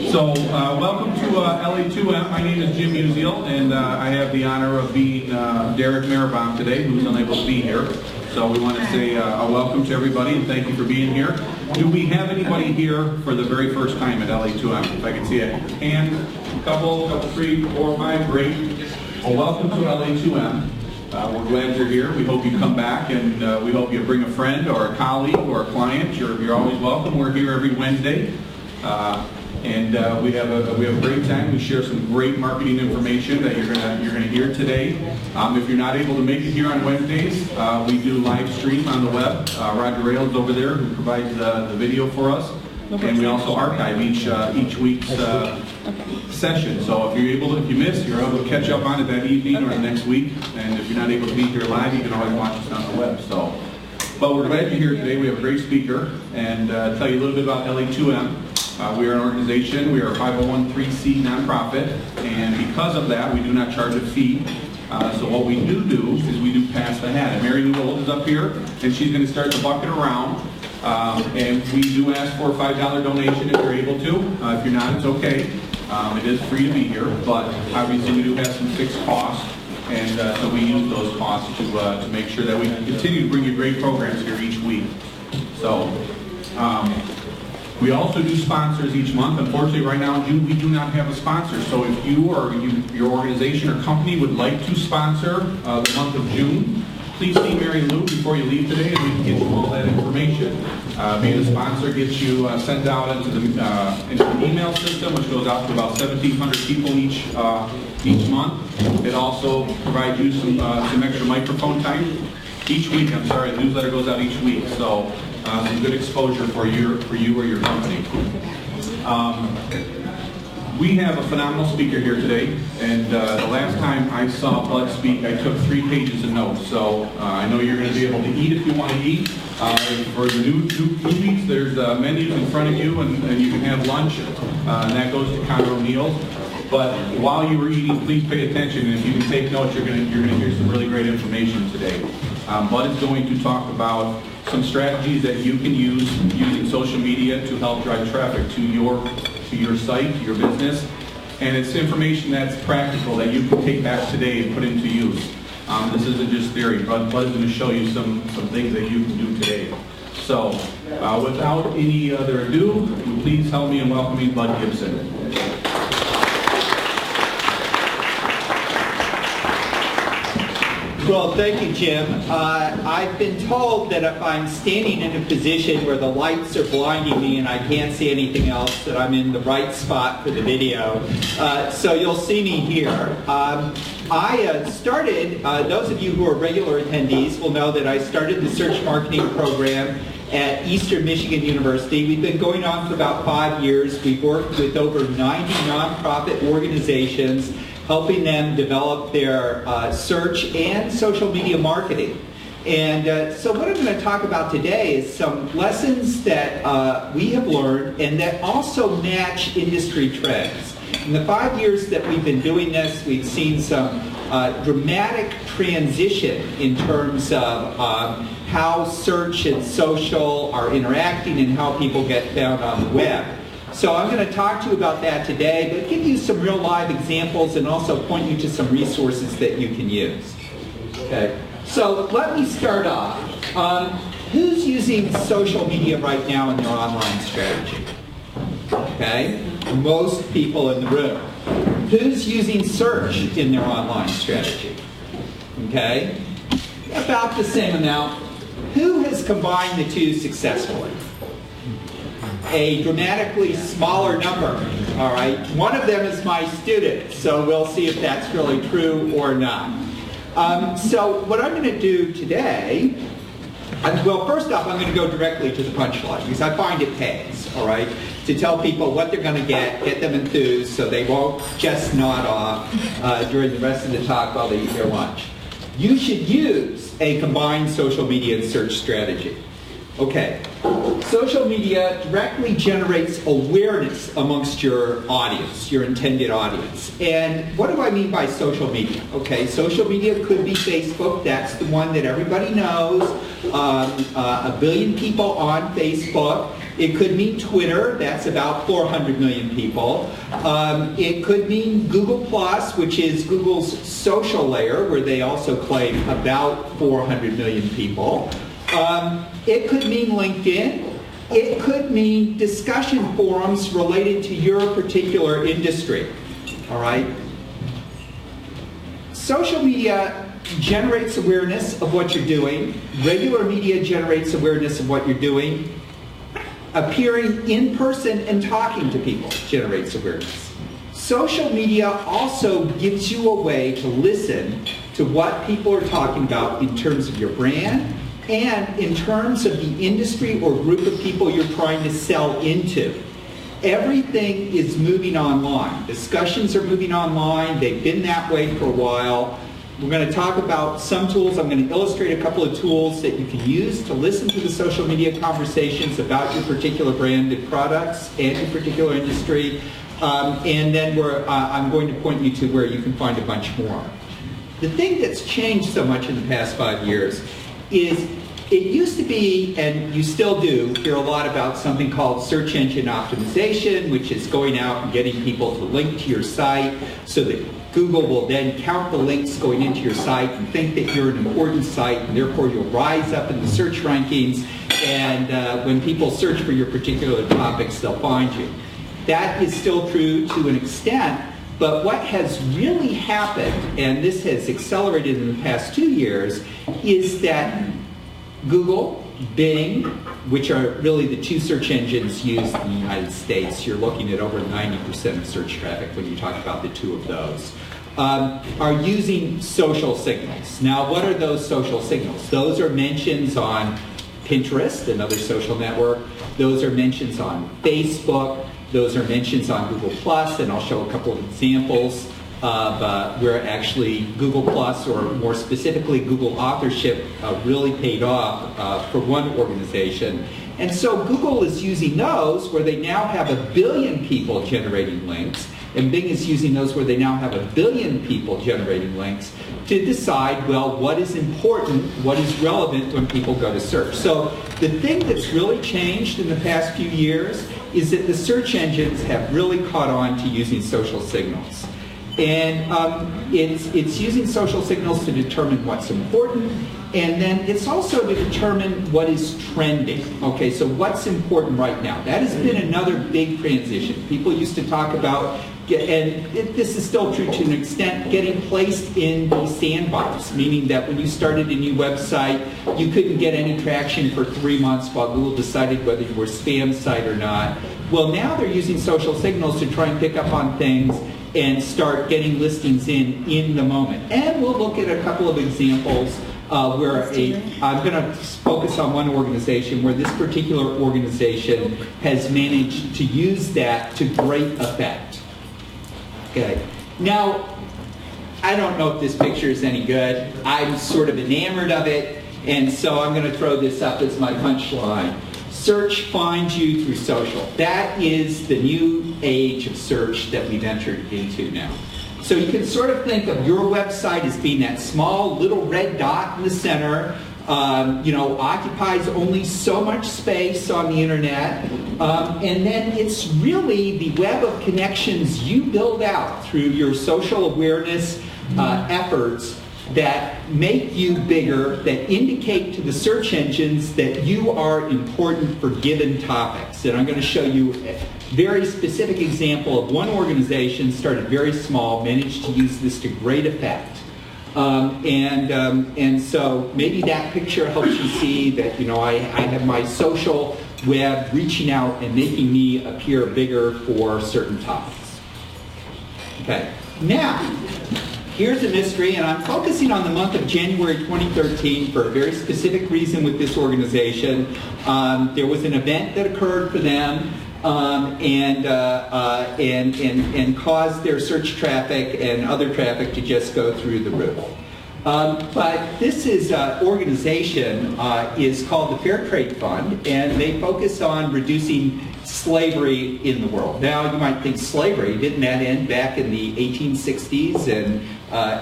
So, welcome to LA2M. My name is Jim and I have the honor of being Derek Maribon today, who's unable to be here. So we want to say a welcome to everybody and thank you for being here. Do we have anybody here for the very first time at LA2M? If I can see a hand, couple, 3, 4, 5, great. Well, welcome to LA2M. We're glad you're here. We hope you come back, and we hope you bring a friend or a colleague or a client. You're always welcome. We're here every Wednesday. And we have a great time. We share some great marketing information that you're gonna hear today. If you're not able to make it here on Wednesdays, we do live stream on the web. Roger Rayle is over there who provides the video for us, and we also archive each week's session. So if you miss, you're able to catch up on it that evening or the next week. And if you're not able to be here live, you can always watch us on the web. So, but we're glad you're here today. We have a great speaker, and tell you a little bit about LA2M. We are an organization. We are a 501(c)(3) nonprofit, and because of that, we do not charge a fee. So what we do is we do pass the hat. And Mary Lou Gold is up here, and she's going to start the bucket around. And we do ask for a $5 donation if you're able to. If you're not, it's okay. It is free to be here, but obviously we do have some fixed costs, and so we use those costs to make sure that we can continue to bring you great programs here each week. So. We also do sponsors each month. Unfortunately, right now in June, we do not have a sponsor. So if you or your organization or company would like to sponsor the month of June, please see Mary Lou before you leave today, and we can get you all that information. Being a sponsor gets you sent out into the email system, which goes out to about 1,700 people each month. It also provides you some extra microphone time each week. The newsletter goes out each week. So. Some good exposure for you or your company. We have a phenomenal speaker here today, and the last time I saw Bud speak, I took 3 pages of notes. So I know you're going to be able to eat if you want to eat. For the new movies, there's menus in front of you, and you can have lunch, and that goes to Conor O'Neill. But while you were eating, please pay attention, and if you can take notes, you're going to hear some really great information today. Bud is going to talk about some strategies that you can use using social media to help drive traffic to your site, to your business. And it's information that's practical that you can take back today and put into use. This isn't just theory. Bud is going to show you some things that you can do today. So without any other ado, please help me in welcoming Bud Gibson. Well, thank you, Jim. I've been told that if I'm standing in a position where the lights are blinding me and I can't see anything else, that I'm in the right spot for the video. So you'll see me here. I started, those of you who are regular attendees will know that I started the search marketing program at Eastern Michigan University. We've been going on for about 5 years. We've worked with over 90 nonprofit organizations, helping them develop their search and social media marketing. And so what I'm going to talk about today is some lessons that we have learned and that also match industry trends. In the 5 years that we've been doing this, we've seen some dramatic transition in terms of how search and social are interacting and how people get found on the web. So I'm going to talk to you about that today, but give you some real live examples and also point you to some resources that you can use. Okay. So let me start off. Who's using social media right now in their online strategy? Okay. Most people in the room. Who's using search in their online strategy? Okay. About the same amount. Who has combined the two successfully? A dramatically smaller number. all right? One of them is my student, so we'll see if that's really true or not. So what I'm going to do today, well, first off, I'm going to go directly to the punchline, because I find it pays, all right, to tell people what they're going to get them enthused so they won't just nod off during the rest of the talk while they eat their lunch. You should use a combined social media and search strategy. Okay, social media directly generates awareness amongst your audience, your intended audience. And what do I mean by social media? Okay, social media could be Facebook, that's the one that everybody knows, 1 billion people on Facebook. It could mean Twitter, that's about 400 million people. It could mean Google+, which is Google's social layer, where they also claim about 400 million people. It could mean LinkedIn. It could mean discussion forums related to your particular industry. All right? Social media generates awareness of what you're doing. Regular media generates awareness of what you're doing. Appearing in person and talking to people generates awareness. Social media also gives you a way to listen to what people are talking about in terms of your brand and in terms of the industry or group of people you're trying to sell into. Everything is moving online. Discussions are moving online. They've been that way for a while. We're going to talk about some tools. I'm going to illustrate a couple of tools that you can use to listen to the social media conversations about your particular brand and products and your particular industry. And then I'm going to point you to where you can find a bunch more. The thing that's changed so much in the past 5 years is it used to be, and you still do, hear a lot about something called search engine optimization, which is going out and getting people to link to your site so that Google will then count the links going into your site and think that you're an important site, and therefore you'll rise up in the search rankings, and when people search for your particular topics, they'll find you. That is still true to an extent, but what has really happened, and this has accelerated in the past 2 years, is that Google, Bing, which are really the two search engines used in the United States, you're looking at over 90% of search traffic when you talk about the two of those, are using social signals. Now, what are those social signals? Those are mentions on Pinterest, another social network. Those are mentions on Facebook. Those are mentions on Google+, and I'll show a couple of examples of where actually Google+, or more specifically Google authorship, really paid off for one organization. And so Google is using those where they now have 1 billion people generating links, and Bing is using those where they now have 1 billion people generating links to decide, well, what is important, what is relevant when people go to search. So the thing that's really changed in the past few years is that the search engines have really caught on to using social signals. And it's using social signals to determine what's important, and then it's also to determine what is trending. Okay, so what's important right now? That has been another big transition. People used to talk about, and this is still true to an extent, getting placed in the sandbox, meaning that when you started a new website, you couldn't get any traction for 3 months while Google decided whether you were a spam site or not. Well, now they're using social signals to try and pick up on things and start getting listings in the moment. And we'll look at a couple of examples where I'm going to focus on one organization where this particular organization has managed to use that to great effect. Okay. Now, I don't know if this picture is any good. I'm sort of enamored of it, and so I'm going to throw this up as my punchline. Search finds you through social. That is the new age of search that we've entered into now. So you can sort of think of your website as being that small little red dot in the center, occupies only so much space on the internet, and then it's really the web of connections you build out through your social awareness efforts that make you bigger, that indicate to the search engines that you are important for given topics. And I'm going to show you a very specific example of one organization, started very small, managed to use this to great effect. And so maybe that picture helps you see that, I have my social web reaching out and making me appear bigger for certain topics. Okay, now, here's a mystery, and I'm focusing on the month of January 2013 for a very specific reason with this organization. There was an event that occurred for them and caused their search traffic and other traffic to just go through the roof. But this organization is called the Fair Trade Fund, and they focus on reducing slavery in the world. Now, you might think slavery, didn't that end back in the 1860s and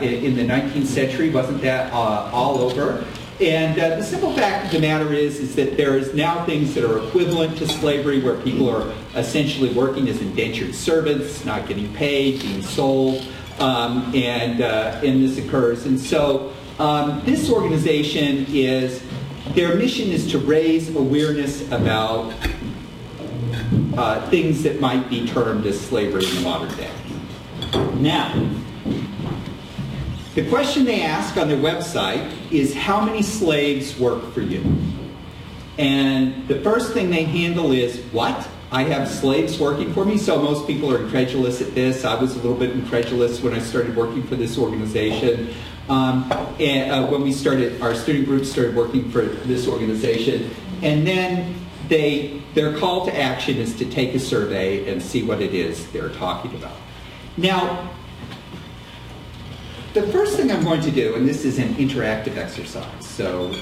in the 19th century? Wasn't that all over? And the simple fact of the matter is that there is now things that are equivalent to slavery, where people are essentially working as indentured servants, not getting paid, being sold. And this occurs. And so this organization their mission is to raise awareness about things that might be termed as slavery in the modern day. Now, the question they ask on their website is, how many slaves work for you? And the first thing they handle is, what? I have slaves working for me? So most people are incredulous at this. I was a little bit incredulous when I started working for this organization. When our student group started working for this organization. And then their call to action is to take a survey and see what it is they're talking about. Now, the first thing I'm going to do, and this is an interactive exercise, so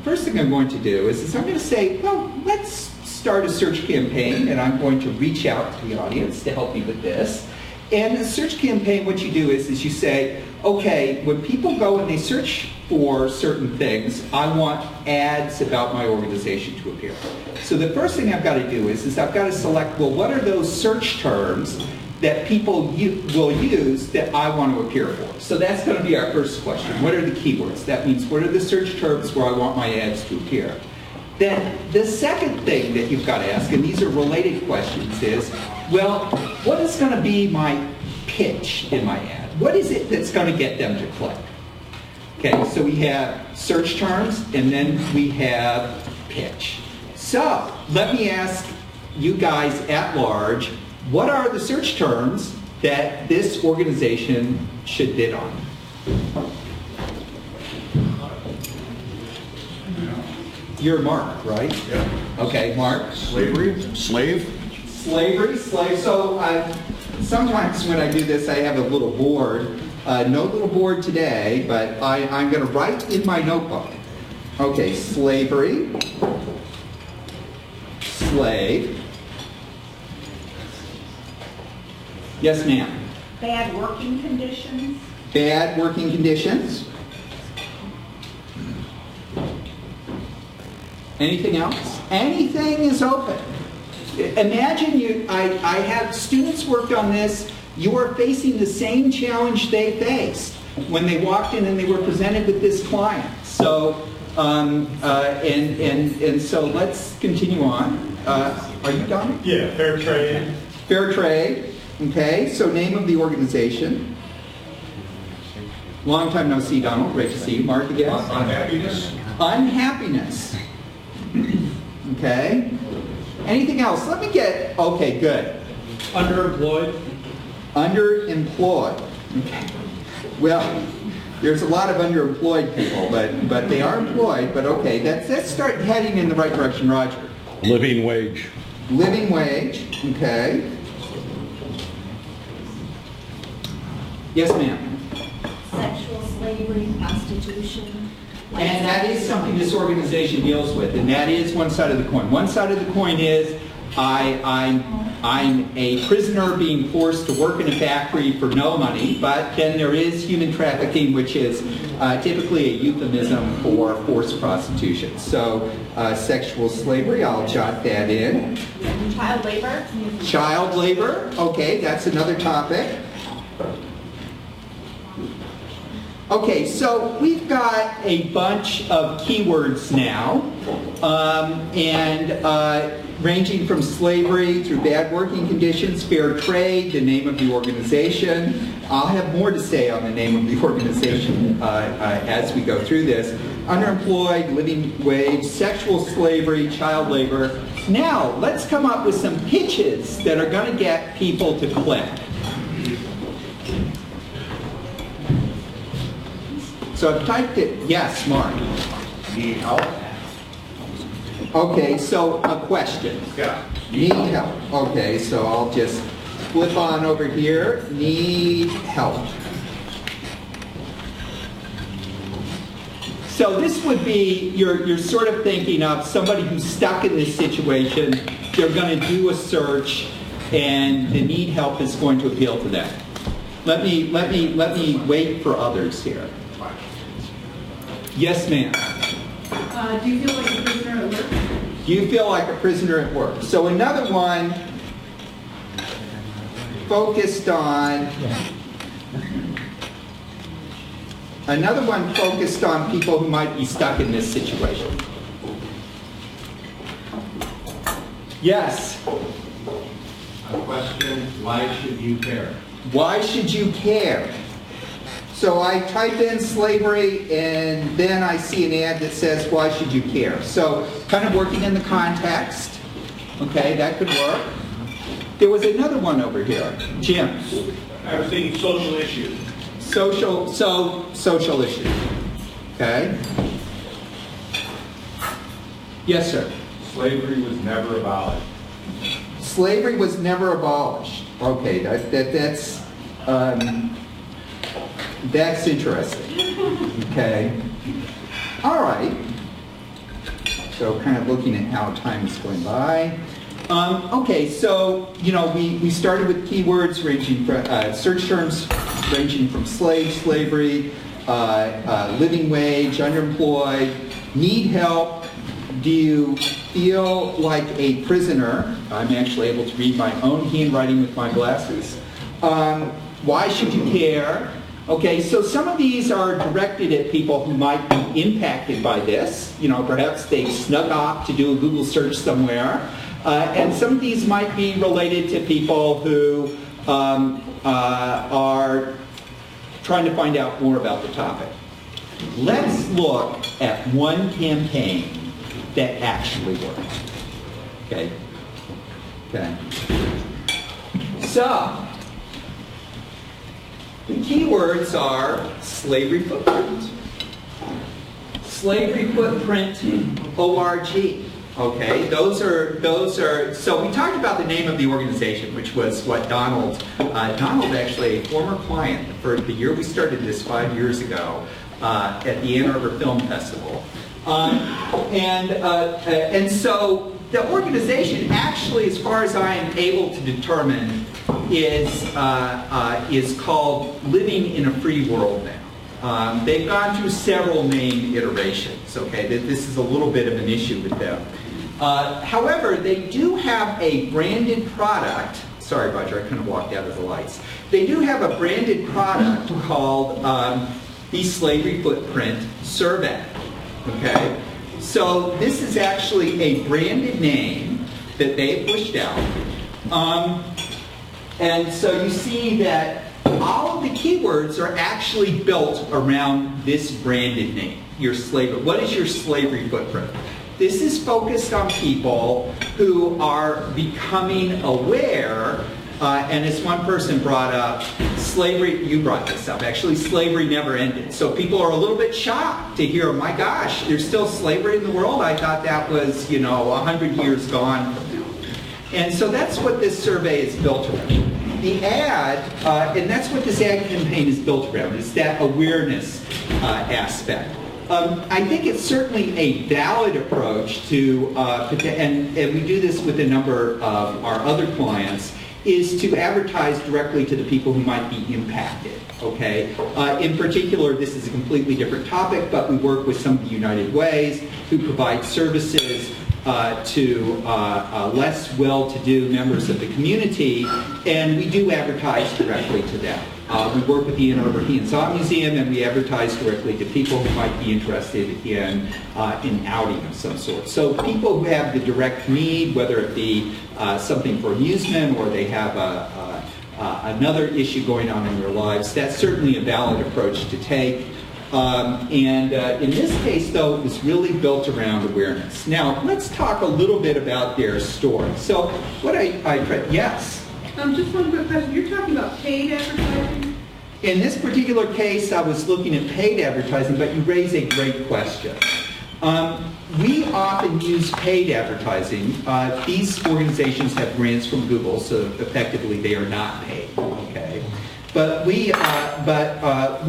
first thing I'm going to do is I'm going to say, well, let's start a search campaign, and I'm going to reach out to the audience to help me with this. And a search campaign, what you do is you say, okay, when people go and they search for certain things, I want ads about my organization to appear. So the first thing I've got to do is I've got to select, well, what are those search terms that people will use that I want to appear for? So that's going to be our first question. What are the keywords? That means, what are the search terms where I want my ads to appear? Then the second thing that you've got to ask, and these are related questions, is, well, what is going to be my pitch in my ad? What is it that's going to get them to click? Okay, so we have search terms, and then we have pitch. So let me ask you guys at large, what are the search terms that this organization should bid on? You're Mark, right? Yeah. Okay, Mark. Slavery? Slave? Slavery, slave. So sometimes when I do this, I have a little board. No little board today, but I'm going to write in my notebook. Okay, slavery, slave. Yes, ma'am. Bad working conditions. Bad working conditions. Anything else? Anything is open. Imagine I have students worked on this. You are facing the same challenge they faced when they walked in and they were presented with this client. So, and so let's continue on. Are you done? Yeah, fair trade. Fair trade. Okay, so name of the organization. Long time no see, Donald. Great to see you. Mark again. Unhappiness? Unhappiness. Okay. Anything else? Let me get, okay, good. Underemployed. Underemployed. Okay. Well, there's a lot of underemployed people, but they are employed, but okay, let's start heading in the right direction, Roger. Living wage. Living wage, okay. Yes, ma'am. Sexual slavery, prostitution. And that is something this organization deals with, and that is one side of the coin. One side of the coin is I'm a prisoner being forced to work in a factory for no money, but then there is human trafficking, which is typically a euphemism for forced prostitution. So sexual slavery, I'll jot that in. Child labor. Child labor, okay, that's another topic. Okay, so we've got a bunch of keywords now, ranging from slavery through bad working conditions, fair trade, the name of the organization, I'll have more to say on the name of the organization as we go through this. Underemployed, living wage, sexual slavery, child labor. Now, let's come up with some pitches that are going to get people to click. So I've typed it. Yes, Mark. Need help? Okay, so a question. Yeah. Need help. Okay, so I'll just flip on over here. Need help. So this would be, you're sort of thinking of somebody who's stuck in this situation. They're going to do a search, and the need help is going to appeal to them. Let me wait for others here. Yes, ma'am. Do you feel like a prisoner at work? Do you feel like a prisoner at work? So another one focused on people who might be stuck in this situation. Yes. A question, why should you care? Why should you care? So I type in slavery, and then I see an ad that says, why should you care? So kind of working in the context. Okay, that could work. There was another one over here. Jim. I was thinking social issues. Social issue. Okay. Yes, sir. Slavery was never abolished. Slavery was never abolished. Okay, that's interesting. Okay. All right. So kind of looking at how time is going by. Okay, so, we started with keywords ranging from, search terms ranging from slavery, living wage, underemployed, need help. Do you feel like a prisoner? I'm actually able to read my own handwriting with my glasses. Why should you care? Okay, so some of these are directed at people who might be impacted by this. Perhaps they snuck off to do a Google search somewhere. And some of these might be related to people who are trying to find out more about the topic. Let's look at one campaign that actually worked. Okay. So, the keywords are slavery footprint. Slavery footprint ORG. Okay, those are, so we talked about the name of the organization, which was what Donald actually, a former client for the year we started this 5 years ago at the Ann Arbor Film Festival. And so the organization actually, as far as I am able to determine, is called Living in a Free World now. They've gone through several name iterations, okay? This is a little bit of an issue with them. However, they do have a branded product. Sorry, Roger, I kind of walked out of the lights. They do have a branded product called the Slavery Footprint Survey, okay? So this is actually a branded name that they pushed out. And so you see that all of the keywords are actually built around this branded name, your slavery. What is your slavery footprint? This is focused on people who are becoming aware, and as one person brought up, slavery, you brought this up, actually slavery never ended. So people are a little bit shocked to hear, my gosh, there's still slavery in the world? I thought that was, 100 years gone from now. And so that's what this survey is built around. The ad, and that's what this ad campaign is built around, is that awareness aspect. I think it's certainly a valid approach to, and we do this with a number of our other clients, is to advertise directly to the people who might be impacted, okay? In particular, this is a completely different topic, but we work with some of the United Ways who provide services to less well-to-do members of the community, and we do advertise directly to them. We work with the Ann Arbor Hands-On Museum, and we advertise directly to people who might be interested in an outing of some sort. So people who have the direct need, whether it be something for amusement or they have another issue going on in their lives, that's certainly a valid approach to take. In this case, though, it was really built around awareness. Now, let's talk a little bit about their story. So, what I tried, yes? Just one quick question. You're talking about paid advertising? In this particular case, I was looking at paid advertising, but you raise a great question. We often use paid advertising. These organizations have grants from Google, so effectively they are not paid. Okay, but we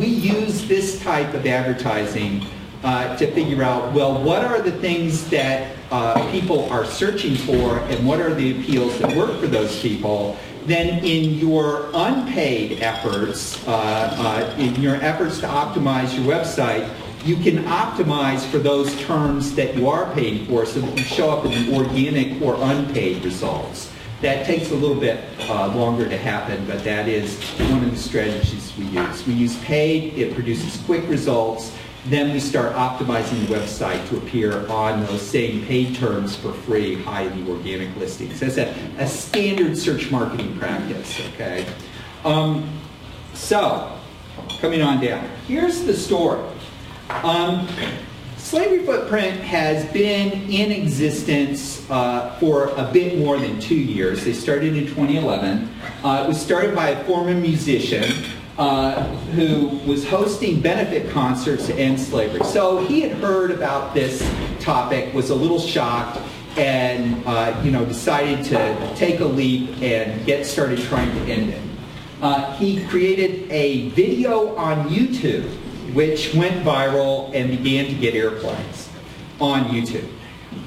use this type of advertising to figure out, well, what are the things that people are searching for, and what are the appeals that work for those people. Then in your unpaid efforts, in your efforts to optimize your website, you can optimize for those terms that you are paying for so that you show up in the organic or unpaid results. That takes a little bit longer to happen, but that is one of the strategies we use. We use paid, it produces quick results, then we start optimizing the website to appear on those same paid terms for free, high in the organic listings. That's a standard search marketing practice, okay? So, coming on down, here's the story. Slavery Footprint has been in existence for a bit more than 2 years. They started in 2011. It was started by a former musician who was hosting benefit concerts to end slavery. So he had heard about this topic, was a little shocked, and decided to take a leap and get started trying to end it. He created a video on YouTube, which went viral and began to get airplays on YouTube.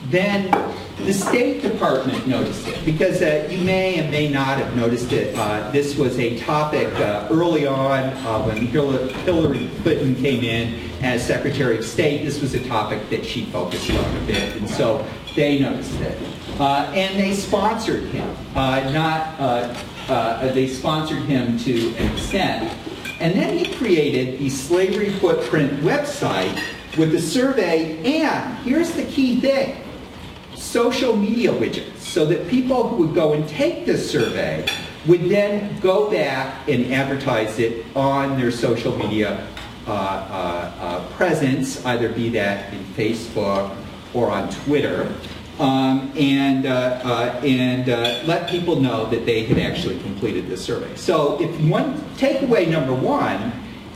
Then the State Department noticed it, because you may and may not have noticed it. This was a topic early on when Hillary Clinton came in as Secretary of State. This was a topic that she focused on a bit, and so they noticed it. And they sponsored him. They sponsored him to an extent. And then he created the Slavery Footprint website with a survey, and here's the key thing, social media widgets, so that people who would go and take this survey would then go back and advertise it on their social media presence, either be that in Facebook or on Twitter, and let people know that they had actually completed the survey. So if takeaway number one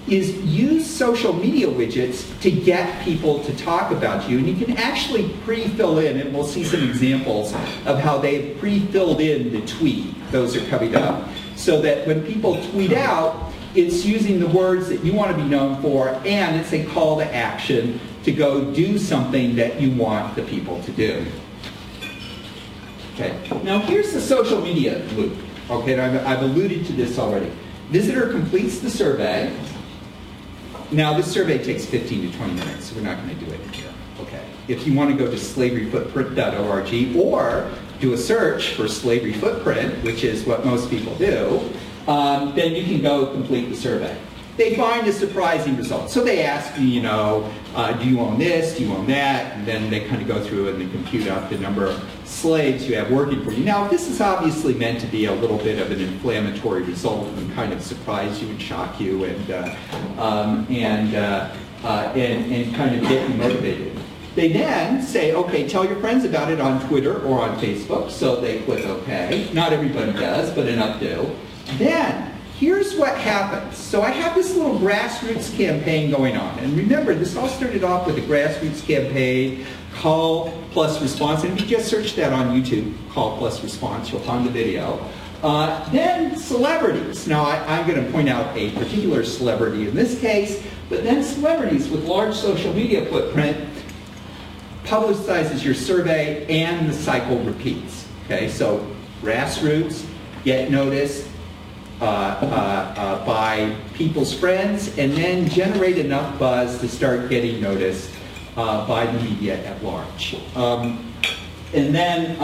is use social media widgets to get people to talk about you, and you can actually pre-fill in, and we'll see some examples of how they've pre-filled in the tweet. Those are coming up, so that when people tweet out, it's using the words that you want to be known for, and it's a call to action to go do something that you want the people to do. Okay. Now here's the social media loop. Okay, and I've alluded to this already. Visitor completes the survey. Now this survey takes 15 to 20 minutes, so we're not going to do it here. Okay. If you want to go to slaveryfootprint.org or do a search for slavery footprint, which is what most people do, then you can go complete the survey. They find a surprising result. So they ask you, do you own this, do you own that? And then they kind of go through and they compute up the number of slaves you have working for you. Now, this is obviously meant to be a little bit of an inflammatory result and kind of surprise you and shock you and kind of get you motivated. They then say, okay, tell your friends about it on Twitter or on Facebook. So they click OK. Not everybody does, but enough do. Then, here's what happens. So I have this little grassroots campaign going on. And remember, this all started off with a grassroots campaign, call plus response. And if you just search that on YouTube, call plus response, you'll find the video. Then celebrities. Now, I'm going to point out a particular celebrity in this case, but then celebrities with large social media footprint publicizes your survey and the cycle repeats. Okay, so grassroots, get noticed, by people's friends, and then generate enough buzz to start getting noticed by the media at large. And then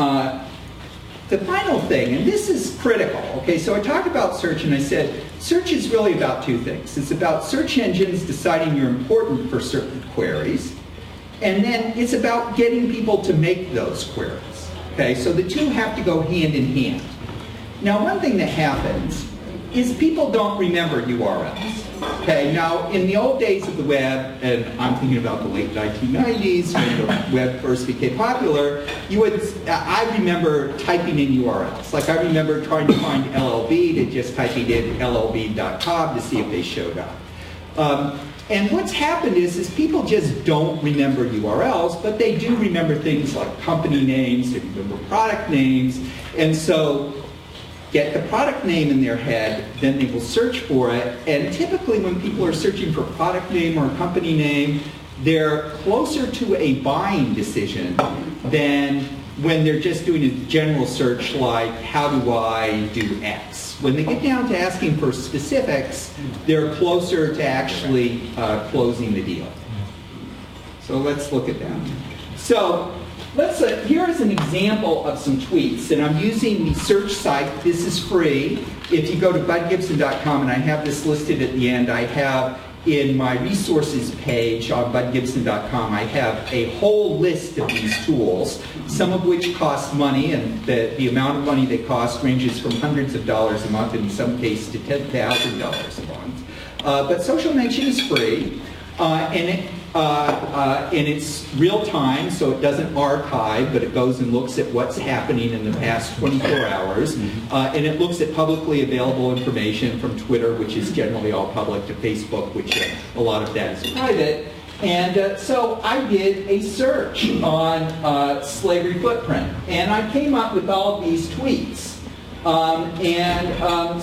the final thing, and this is critical, okay, so I talked about search and I said search is really about two things. It's about search engines deciding you're important for certain queries, and then it's about getting people to make those queries. Okay, so the two have to go hand in hand. Now, one thing that happens is people don't remember URLs. Okay, now in the old days of the web, and I'm thinking about the late 1990s when the web first became popular, I remember typing in URLs. Like I remember trying to find LLB to just typing in llb.com to see if they showed up. And what's happened is people just don't remember URLs, but they do remember things like company names, they remember product names, and so get the product name in their head, then they will search for it, and typically when people are searching for product name or company name, they're closer to a buying decision than when they're just doing a general search like, how do I do X? When they get down to asking for specifics, they're closer to actually closing the deal. So let's look at that. So here is an example of some tweets, and I'm using the search site. This is free. If you go to budgibson.com, and I have this listed at the end, I have in my resources page on budgibson.com, I have a whole list of these tools, some of which cost money, and the amount of money they cost ranges from hundreds of dollars a month, in some cases to $10,000 a month. But Social Mention is free, and it's real time, so it doesn't archive, but it goes and looks at what's happening in the past 24 hours. And it looks at publicly available information from Twitter, which is generally all public, to Facebook, which a lot of that is private. And so I did a search on slavery footprint, and I came up with all of these tweets.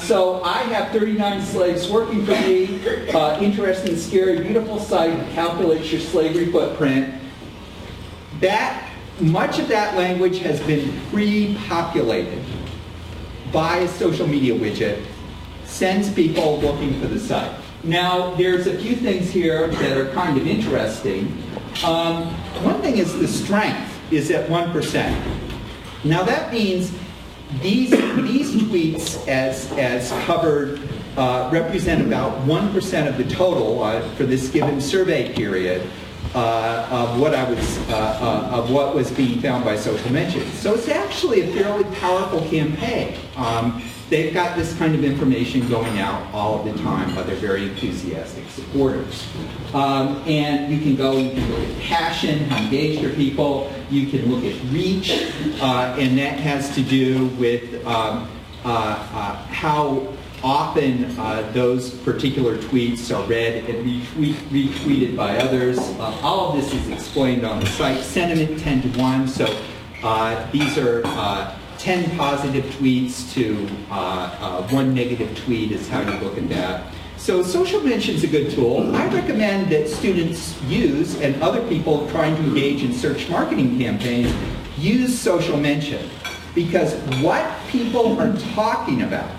So I have 39 slaves working for me. Interesting, scary, beautiful site that calculates your slavery footprint. Much of that language has been pre-populated by a social media widget, sends people looking for the site. Now, there's a few things here that are kind of interesting. One thing is the strength is at 1%. Now that means these tweets, as covered, represent about 1% of the total for this given survey period of what was being found by Social Mention. So it's actually a fairly powerful campaign. They've got this kind of information going out all of the time by their very enthusiastic supporters. And you can look at passion, how engaged are people. You can look at reach, and that has to do with how often those particular tweets are read and retweeted by others. All of this is explained on the site. Sentiment 10 to 1, so these are 10 positive tweets to 1 negative tweet is how you look at that. So Social Mention is a good tool. I recommend that students use, and other people trying to engage in search marketing campaigns, use Social Mention. Because what people are talking about,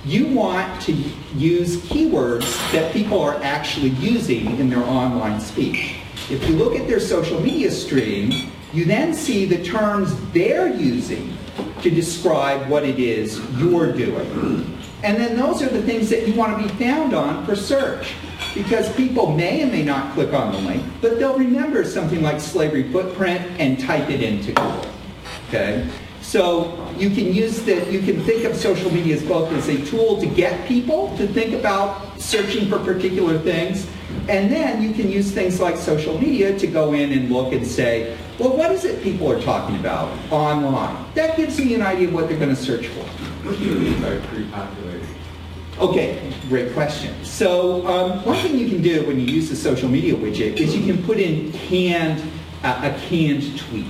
you want to use keywords that people are actually using in their online speech. If you look at their social media stream, you then see the terms they're using to describe what it is you're doing. And then those are the things that you want to be found on for search. Because people may and may not click on the link, but they'll remember something like slavery footprint and type it into Google. Okay? So you can think of social media as both as a tool to get people to think about searching for particular things, and then you can use things like social media to go in and look and say, well, what is it people are talking about online? That gives me an idea of what they're going to search for. What do you mean by pre-populated? Okay, great question. So one thing you can do when you use the social media widget is you can put in a canned tweet.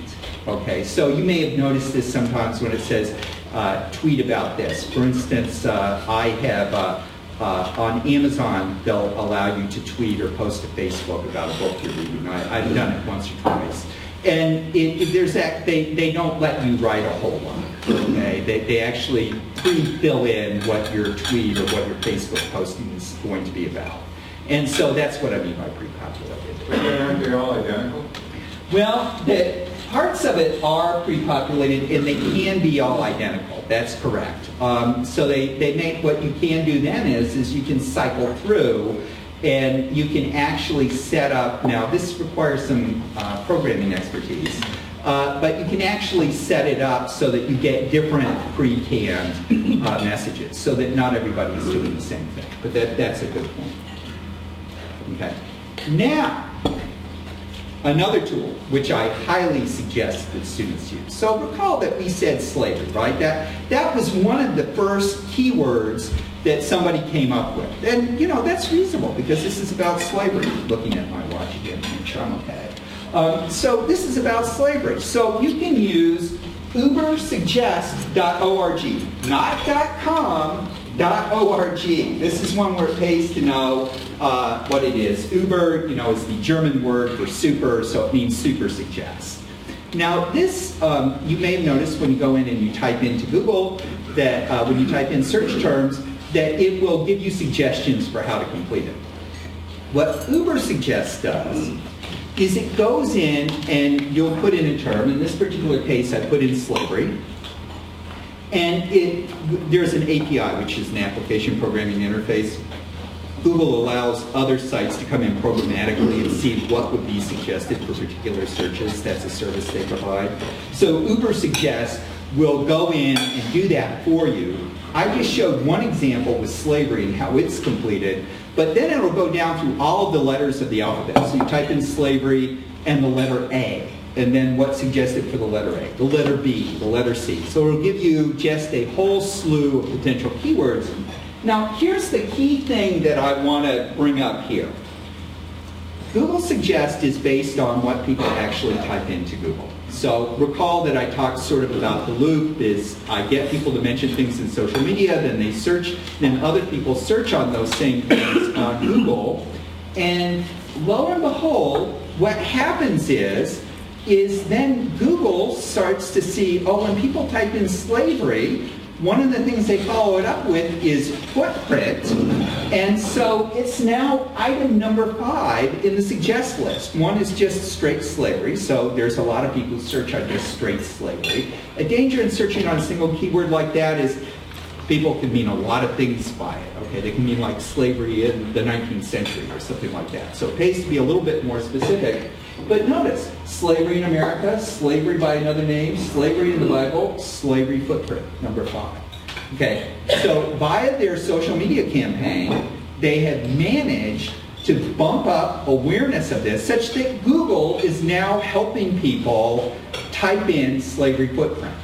Okay, so you may have noticed this sometimes when it says tweet about this. For instance, I have on Amazon, they'll allow you to tweet or post to Facebook about a book you're reading. I've done it once or twice. And they don't let you write a whole lot. Okay? They actually pre-fill in what your tweet or what your Facebook posting is going to be about. And so that's what I mean by pre-populated. But aren't they all identical? Well, parts of it are pre-populated, and they can be all identical. That's correct. So they make, what you can do then is you can cycle through, and you can actually set up. Now, this requires some programming expertise. but you can actually set it up so that you get different pre-canned messages, so that not everybody is doing the same thing. But that's a good point. Okay. Now, another tool, which I highly suggest that students use. So recall that we said slavery, right? That was one of the first keywords that somebody came up with. And, that's reasonable because this is about slavery. Looking at my watch again to make sure I'm okay. So this is about slavery. So you can use ubersuggest.org, not .com.org. This is one where it pays to know what it is. Uber, is the German word for super, so it means super suggest. Now this, you may have noticed when you go in and you type into Google, that when you type in search terms, that it will give you suggestions for how to complete it. What Uber Suggest does is it goes in and you'll put in a term. In this particular case, I put in slavery. And there's an API, which is an application programming interface. Google allows other sites to come in programmatically and see what would be suggested for particular searches. That's a service they provide. So Uber Suggest will go in and do that for you. I just showed one example with slavery and how it's completed, but then it'll go down through all of the letters of the alphabet. So you type in slavery and the letter A, and then what's suggested for the letter A, the letter B, the letter C. So it'll give you just a whole slew of potential keywords. Now, here's the key thing that I want to bring up here. Google Suggest is based on what people actually type into Google. So recall that I talked sort of about the loop is I get people to mention things in social media, then they search, then other people search on those same things on Google, and lo and behold, what happens is then Google starts to see, oh, when people type in slavery, one of the things they follow it up with is footprint, and so it's now item number 5 in the suggest list. One is just straight slavery, so there's a lot of people who search on just straight slavery. A danger in searching on a single keyword like that is people can mean a lot of things by it. Okay, they can mean like slavery in the 19th century or something like that. So it pays to be a little bit more specific. But notice, slavery in America, slavery by another name, slavery in the Bible, slavery footprint, number 5. Okay, so via their social media campaign, they have managed to bump up awareness of this such that Google is now helping people type in slavery footprint.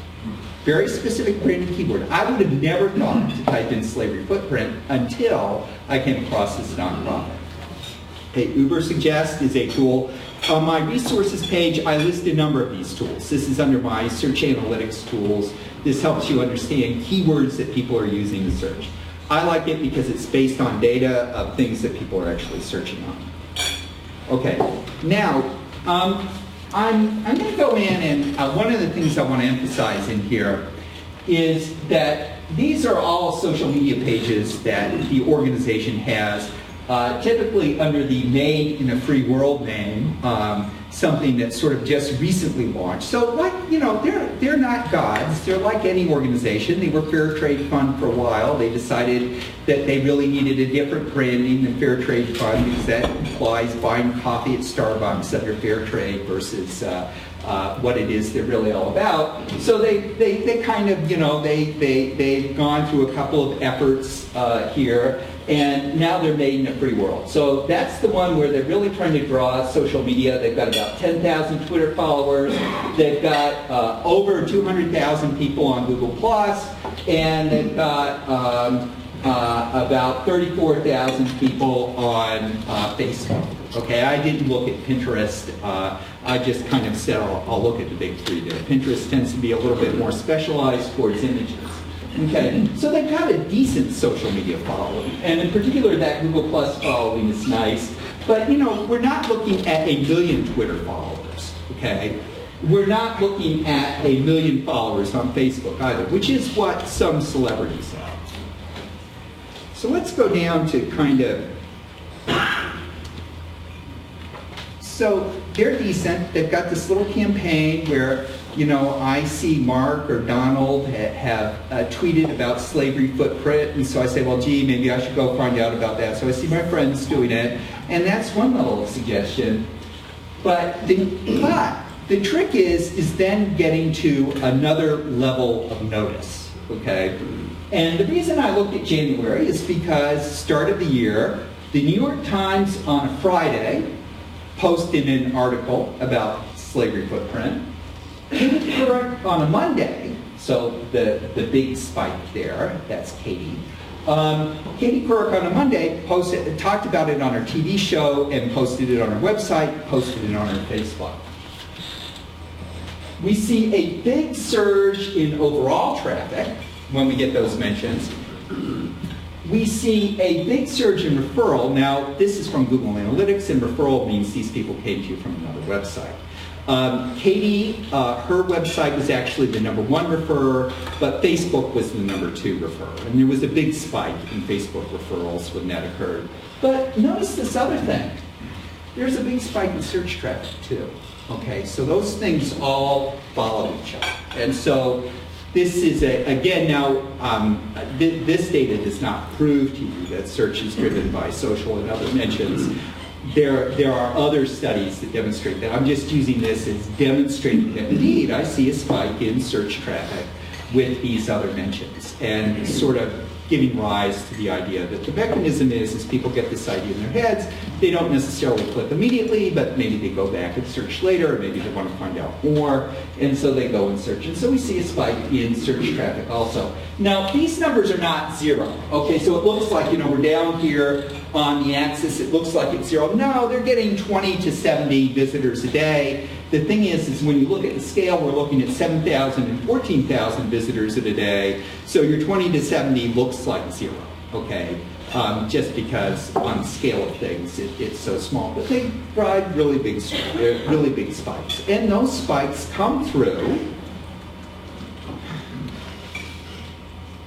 Very specific branded keyword. I would have never thought to type in slavery footprint until I came across this nonprofit. Okay, Uber Suggest is a tool. On my resources page, I list a number of these tools. This is under my search analytics tools. This helps you understand keywords that people are using to search. I like it because it's based on data of things that people are actually searching on. Okay, now I'm going to go in and one of the things I want to emphasize in here is that these are all social media pages that the organization has. Typically under the Made in a Free World name, something that's sort of just recently launched. So they're not gods. They're like any organization. They were Fair Trade Fund for a while. They decided that they really needed a different branding than Fair Trade Fund because that implies buying coffee at Starbucks under Fair Trade versus what it is they're really all about. So they kind of, they've gone through a couple of efforts here. And now they're Made in a Free World. So that's the one where they're really trying to draw social media. They've got about 10,000 Twitter followers. They've got over 200,000 people on Google+, and they've got about 34,000 people on Facebook. Okay, I didn't look at Pinterest. I just kind of said I'll look at the big 3 there. Pinterest tends to be a little bit more specialized towards images. Okay, so they've got a decent social media following, and in particular that Google Plus following is nice, but we're not looking at 1 million Twitter followers, okay? We're not looking at 1 million followers on Facebook either, which is what some celebrities have. So let's go down to kind of, so they're decent. They've got this little campaign where I see Mark or Donald have tweeted about slavery footprint, and so I say, well, gee, maybe I should go find out about that. So I see my friends doing it, and that's one level of suggestion. But The trick is then getting to another level of notice, okay? And the reason I looked at January is because start of the year, the New York Times on a Friday posted an article about slavery footprint. Katie Couric on a Monday, so the big spike there, that's Katie. Katie Couric on a Monday talked about it on her TV show and posted it on her website, posted it on her Facebook. We see a big surge in overall traffic when we get those mentions. We see a big surge in referral. Now, this is from Google Analytics, and referral means these people came to you from another website. Katie, her website was actually the #1 referrer, but Facebook was the #2 referrer. And there was a big spike in Facebook referrals when that occurred. But notice this other thing. There's a big spike in search traffic, too. Okay, so those things all follow each other. And so this is, again, now, this data does not prove to you that search is driven by social and other mentions. There are other studies that demonstrate that. I'm just using this as demonstrating that, indeed, I see a spike in search traffic with these other mentions, and sort of giving rise to the idea that the mechanism is people get this idea in their heads, they don't necessarily click immediately, but maybe they go back and search later, or maybe they want to find out more, and so they go and search. And so we see a spike in search traffic also. Now, these numbers are not zero. Okay, so it looks like, we're down here on the axis, it looks like it's zero. No, they're getting 20 to 70 visitors a day. The thing is when you look at the scale, we're looking at 7,000 and 14,000 visitors in a day. So your 20 to 70 looks like zero, okay? Just because on the scale of things, it's so small. But they drive really big spikes. And those spikes come through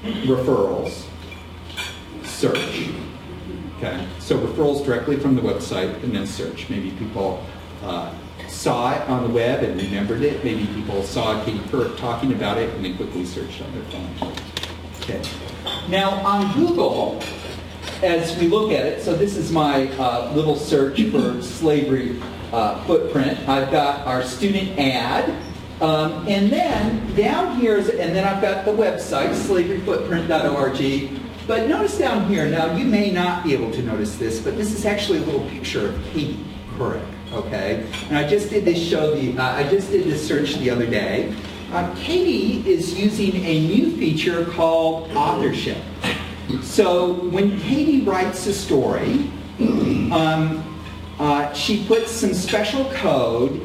referrals, search. Okay, so referrals directly from the website and then search. Maybe people saw it on the web and remembered it. Maybe people saw Katie Couric talking about it and they quickly searched on their phone. Okay. Now on Google, as we look at it, so this is my little search for slavery footprint. I've got our student ad, and then down here, and then I've got the website, slaveryfootprint.org. But notice down here, now you may not be able to notice this, but this is actually a little picture of Katie Couric, okay? And I just did this search the other day. Katie is using a new feature called authorship. So when Katie writes a story, she puts some special code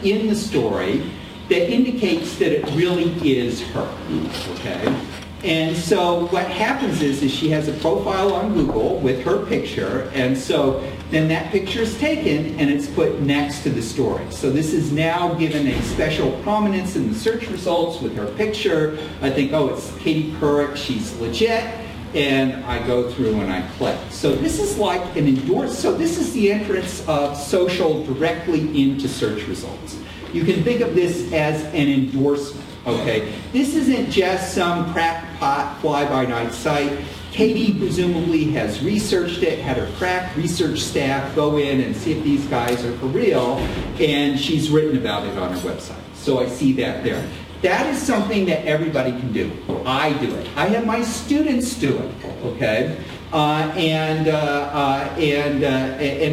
in the story that indicates that it really is her, okay? And so what happens is she has a profile on Google with her picture, and so then that picture is taken and it's put next to the story. So this is now given a special prominence in the search results with her picture. I think, oh, it's Katie Couric, she's legit, and I go through and I click. So this is like an endorsement. So this is the entrance of social directly into search results. You can think of this as an endorsement. Okay, this isn't just some crackpot fly-by-night site. Katie presumably has researched it, had her crack research staff go in and see if these guys are for real, and she's written about it on her website. So I see that there. That is something that everybody can do. I do it. I have my students do it. Okay, and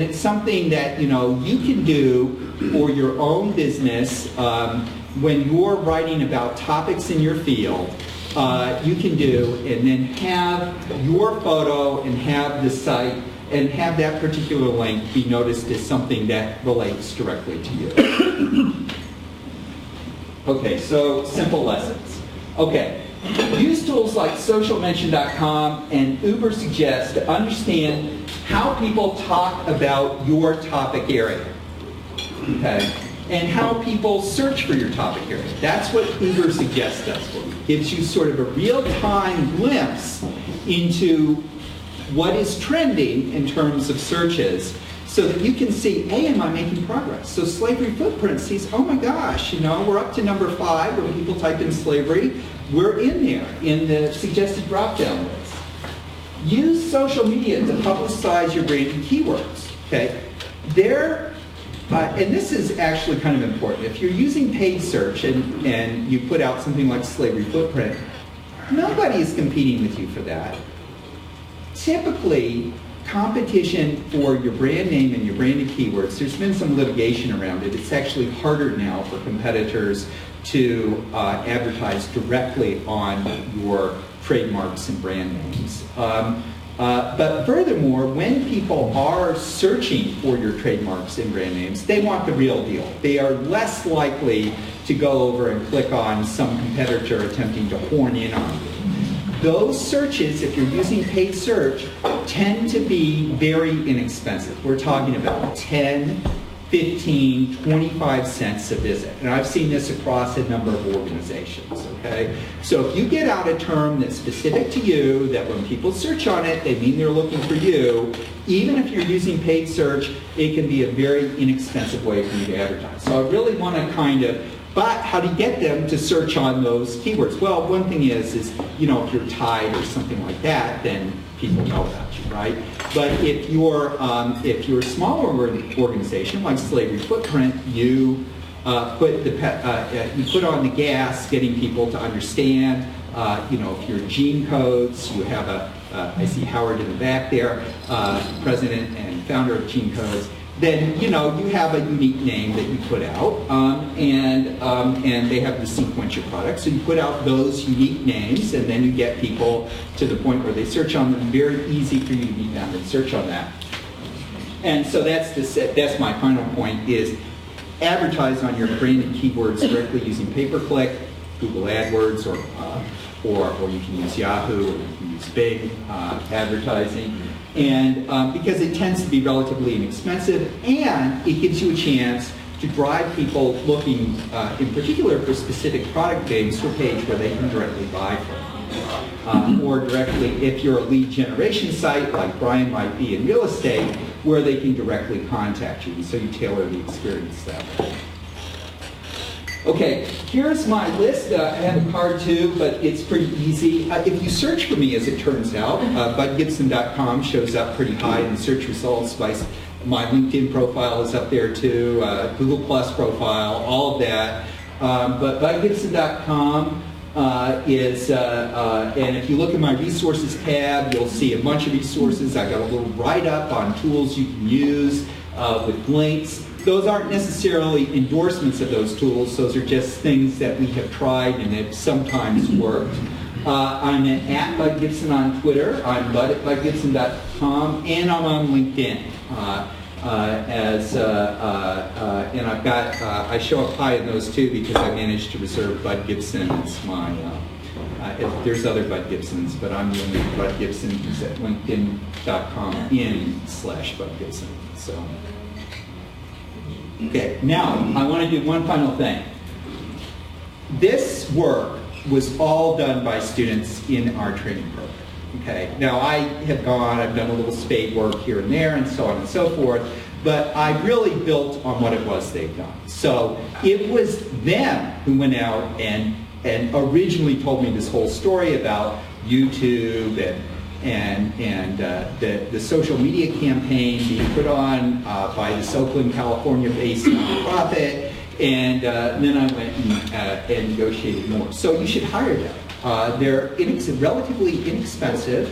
it's something that you can do for your own business. When you're writing about topics in your field, you can do, and then have your photo and have the site and have that particular link be noticed as something that relates directly to you. Okay, so simple lessons. Okay, use tools like socialmention.com and Uber Suggest to understand how people talk about your topic area. Okay. And how people search for your topic area. That's what Uber Suggest does for you. Gives you sort of a real-time glimpse into what is trending in terms of searches so that you can see, hey, am I making progress? So slavery footprint sees, oh my gosh, we're up to number 5 when people type in slavery. We're in there in the suggested drop-down list. Use social media to publicize your branded keywords. Okay, and this is actually kind of important. If you're using paid search and you put out something like Slavery Footprint, nobody is competing with you for that. Typically, competition for your brand name and your branded keywords, there's been some litigation around it. It's actually harder now for competitors to advertise directly on your trademarks and brand names. But furthermore, when people are searching for your trademarks and brand names, they want the real deal. They are less likely to go over and click on some competitor attempting to horn in on you. Those searches, if you're using paid search, tend to be very inexpensive. We're talking about 10, 15, 25 cents a visit. And I've seen this across a number of organizations, okay? So if you get out a term that's specific to you, that when people search on it, they mean they're looking for you, even if you're using paid search, it can be a very inexpensive way for you to advertise. So I really want to kind of, but how do you get them to search on those keywords? Well, one thing is you know, if you're tied or something like that, then people know about you, right? But if you're a smaller organization like Slavery Footprint, you put on the gas, getting people to understand. You know, if you're gene codes, you have I see Howard in the back there, president and founder of Gene Codes. Then you know you have a unique name that you put out, and they have the sequential product. So you put out those unique names, and then you get people to the point where they search on them. Very easy for you to be found and search on that. And so that's my final point: is advertise on your branded keywords directly using pay-per-click, Google AdWords, or you can use Yahoo, or you can use Bing advertising. And because it tends to be relatively inexpensive, and it gives you a chance to drive people looking, in particular for specific product names, to a page where they can directly buy from you. Or directly, if you're a lead generation site, like Brian might be in real estate, where they can directly contact you. And so you tailor the experience that way. Okay, here's my list. I have a card too, but it's pretty easy. If you search for me, as it turns out, budgibson.com shows up pretty high in the search results. My LinkedIn profile is up there too, Google Plus profile, all of that. But budgibson.com is, and if you look at my resources tab, you'll see a bunch of resources. I got a little write-up on tools you can use with links. Those aren't necessarily endorsements of those tools. Those are just things that we have tried and have sometimes worked. I'm at Bud Gibson on Twitter. I'm Bud at budgibson.com, and I'm on LinkedIn. And I've got, I show up high in those too because I managed to reserve Bud Gibson as my, there's other Bud Gibsons, but I'm the only Bud Gibson who's at linkedin.com/Bud Gibson. So. Okay, now I want to do one final thing. This work was all done by students in our training program. Okay, now I've done a little spade work here and there and so on and so forth, but I really built on what it was they've done. So it was them who went out and originally told me this whole story about YouTube and the social media campaign being put on by this Oakland, California-based nonprofit, and then I went and negotiated more. So you should hire them. They're relatively inexpensive,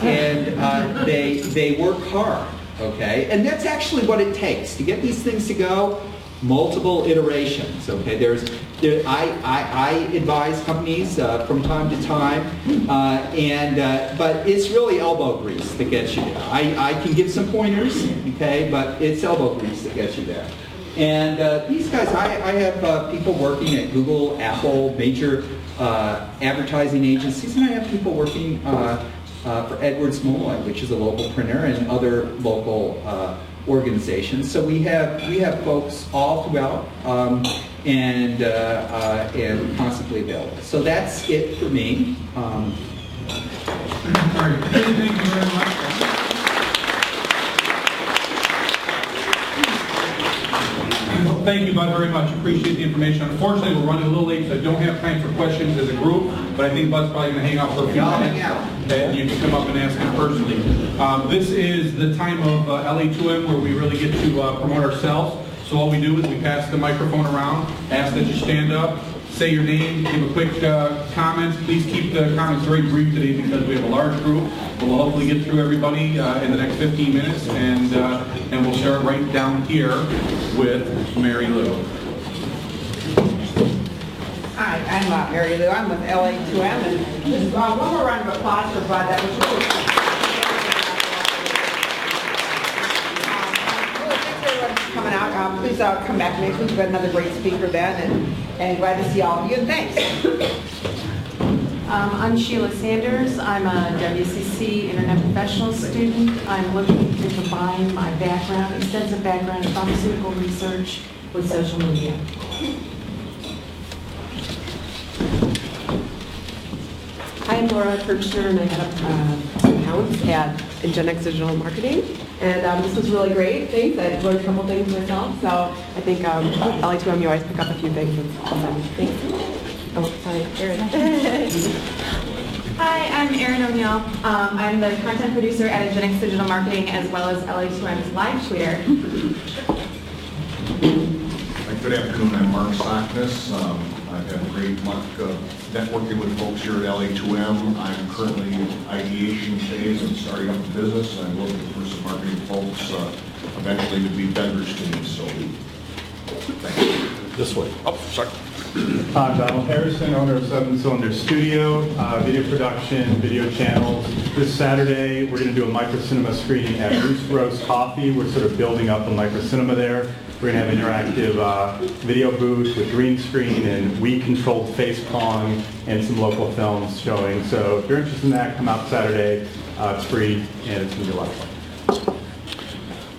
and they work hard. Okay, and that's actually what it takes to get these things to go. Multiple iterations. Okay, I advise companies from time to time, but it's really elbow grease that gets you there. I can give some pointers, okay, but it's elbow grease that gets you there. And these guys, I have people working at Google, Apple, major advertising agencies, and I have people working for Edwards Molloy, which is a local printer, and other local organizations. So we have folks all throughout and constantly available. So that's it for me. All right. Thank you very much. Thank you, Bud, very much. Appreciate the information. Unfortunately, we're running a little late, so I don't have time for questions as a group, but I think Bud's probably going to hang out for a few minutes. And you can come up and ask him personally. This is the time of LA2M where we really get to promote ourselves. So all we do is we pass the microphone around, ask that you stand up, say your name, give a quick comment. Please keep the comments very brief today because we have a large group. We'll hopefully get through everybody in the next 15 minutes, and we'll start right down here with Mary Lou. Hi, I'm Mary Lou. I'm with LA2M, and just one more round of applause for Bud. That was really thanks everyone for coming out. Please come back next week. We've got another great speaker then, and glad to see all of you, and thanks. I'm Sheila Sanders. I'm a WCC Internet Professional student. I'm looking to combine my background, extensive background in pharmaceutical research with social media. I'm Laura Kirchner, and I head up accounts at Ingenex Digital Marketing. And this was really great. Thanks. I learned a couple things myself. So I think LA2M, you always pick up a few things. It's awesome. Thanks. Oh, sorry, Erin. Hi, I'm Erin O'Neill. I'm the content producer at Ingenex Digital Marketing as well as LA2M's live tweeter. Good afternoon, I'm Mark Sockness. I've had a great luck networking with folks here at LA2M. I'm currently in ideation phase and starting up a business. I'm looking for some marketing folks eventually to be vendors to me, so thank you. This way. Oh, sorry. I'm Donald Harrison, owner of 7 Cylinder Studio, video production, video channels. This Saturday, we're going to do a microcinema screening at Roost Roast Coffee. We're sort of building up a microcinema there. We're going to have interactive video booth with green screen and Wii-controlled face Pong and some local films showing. So if you're interested in that, come out Saturday. It's free and it's going to be a lot of fun.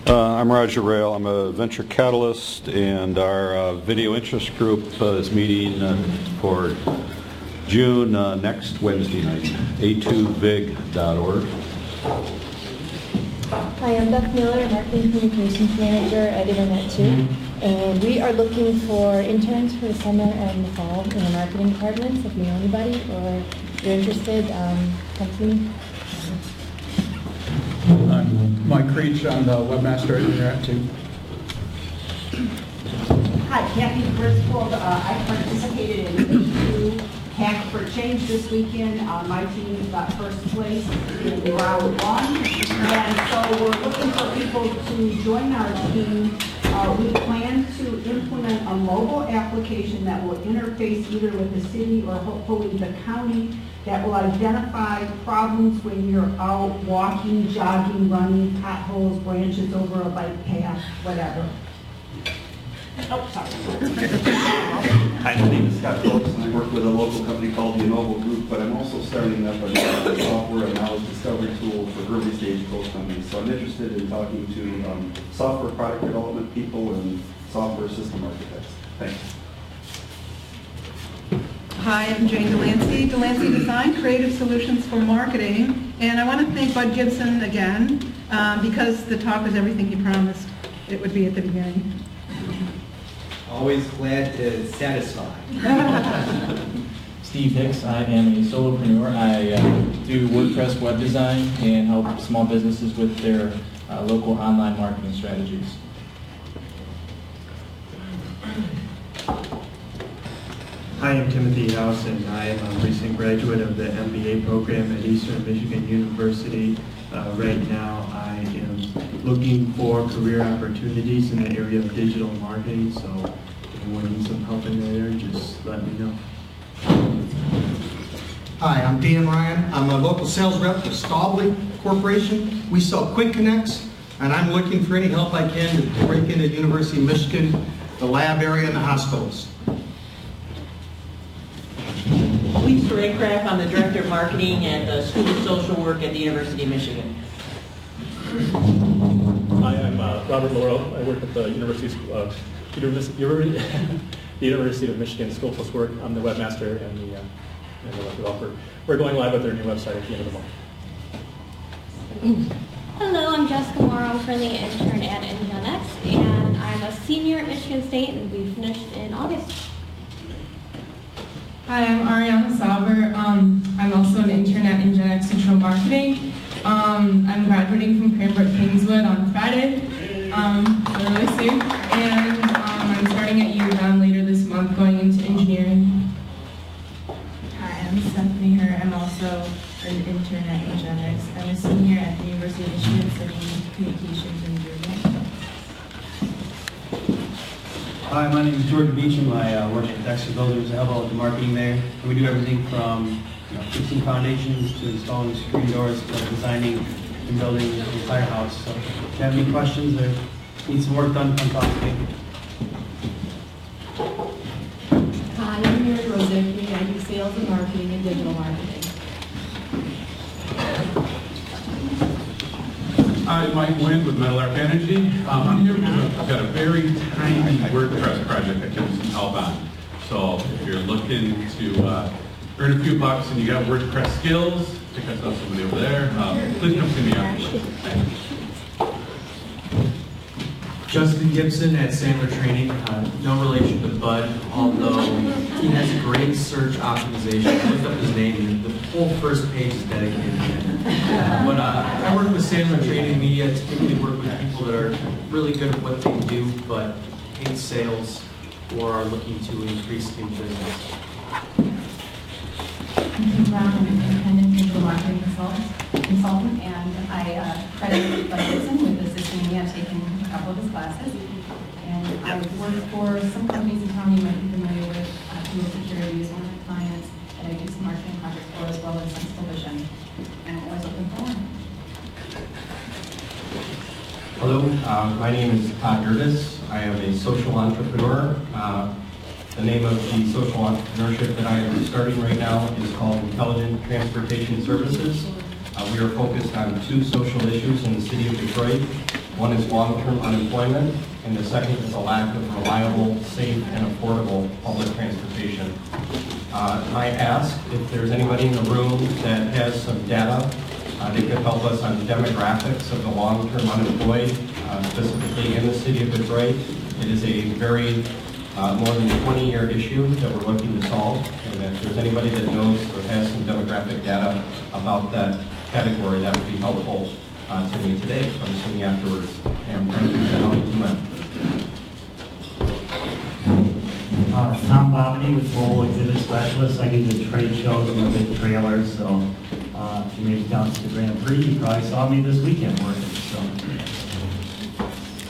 I'm Roger Rayle. I'm a venture catalyst, and our video interest group is meeting for June next Wednesday night, a2vig.org. Hi, I'm Beth Miller, Marketing Communications Manager at Internet2, and we are looking for interns for the summer and the fall in the marketing department. So if you know anybody or you're interested, come to me. I'm Mike Creech. I'm the webmaster at Internet2. Hi, Kathy Griswold. I participated in the LA2 Hack for Change this weekend. My team got first place in round 1. And so we're looking for people to join our team. We plan to implement a mobile application that will interface either with the city or hopefully the county that will identify problems when you're out walking, jogging, running, potholes, branches over a bike path, whatever. Oh, sorry. Hi, my name is Scott Phillips, and I work with a local company called the Innovo Group, but I'm also starting up a software and knowledge discovery tool for early stage growth companies. So I'm interested in talking to software product development people and software system architects. Thanks. Hi, I'm Jane Delancey, Delancey Design, Creative Solutions for Marketing. And I want to thank Bud Gibson again, because the talk was everything he promised it would be at the beginning. Always glad to satisfy. Steve Hicks. I am a solopreneur. I do WordPress web design and help small businesses with their local online marketing strategies. Hi, I'm Timothy House, and I am a recent graduate of the MBA program at Eastern Michigan University. Right now, I am looking for career opportunities in the area of digital marketing, so if anyone needs some help in that area, just let me know. Hi, I'm Dan Ryan. I'm a local sales rep for Staubli Corporation. We sell Quick Connects, and I'm looking for any help I can to break into the University of Michigan, the lab area, and the hospitals. Lisa Raycraft, I'm the Director of Marketing at the School of Social Work at the University of Michigan. Hi, I'm Robert Laurel. I work at the University of Michigan School of Social Work. I'm the webmaster and the web developer. We're going live with their new website at the end of the month. Hello, I'm Jessica Moore. I'm currently an intern at Ingenex, and I'm a senior at Michigan State, and we finished in August. Hi, I'm Ariana Sauber. I'm also an intern at Ingenex Digital Marketing. I'm graduating from Cranbrook Kingswood on Friday, really soon. And intern at Eugenics. I'm a senior at the University of Michigan studying communications and journalism. Hi, my name is George Beecham. I work at Dexter Builders. I help out with the marketing there. And we do everything from fixing foundations to installing screen doors to designing and building the entire house. So if you have any questions or need some work done, come talk to me. Hi, I'm Mary Rosicki. I do sales and marketing and digital marketing. Hi, Mike Wynn with Metal Arc Energy. I'm here because I've got a very tiny WordPress project that can help on. So if you're looking to earn a few bucks and you got WordPress skills, pick us up somebody over there. Please come see me afterwards. Thanks. Justin Gibson at Sandler Training. No relation to Bud, although he has a great search optimization. I looked up his name and the whole first page is dedicated to him. But I work with Sandler Training Media. Typically work with people that are really good at what they do, but hate sales or are looking to increase in business. I'm Brown. I'm an independent digital marketing consultant, and I credit Bud Gibson with assisting me. I've taken a couple of his classes, and I've worked for some companies in town you might be familiar with. Tool Security is one of my clients, and I do some marketing projects for, as well as Sensible Vision, and I'm always looking for one. Hello, my name is Todd Gervis. I am a social entrepreneur. The name of the social entrepreneurship that I am starting right now is called Intelligent Transportation Services. We are focused on two social issues in the city of Detroit. One is long-term unemployment, and the second is a lack of reliable, safe, and affordable public transportation. I ask if there's anybody in the room that has some data that could help us on demographics of the long-term unemployed, specifically in the city of Detroit. It is a very more than 20-year issue that we're looking to solve, and if there's anybody that knows or has some demographic data about that category, that would be helpful to me today. So I'm assuming afterwards. And thank you to LA2M. Tom Bobney with Mobile Exhibit Specialist. I do the trade shows and the big trailers, so if you made it down to the Grand Prix, you probably saw me this weekend working. So.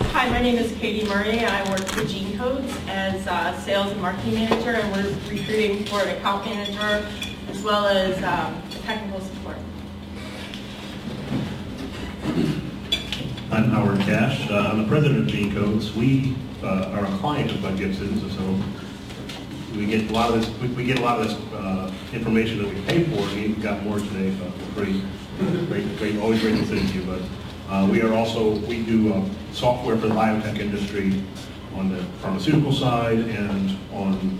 Hi, my name is Katie Murray. I work for Gene Codes as sales and marketing manager, and we're recruiting for an account manager as well as technical support. I'm Howard Cash. I'm the president of Gene Codes. We are a client of Bud Gibson's, so we get a lot of this. Information that we pay for, and we even got more today. So great, always great to see you. But we do software for the biotech industry on the pharmaceutical side and on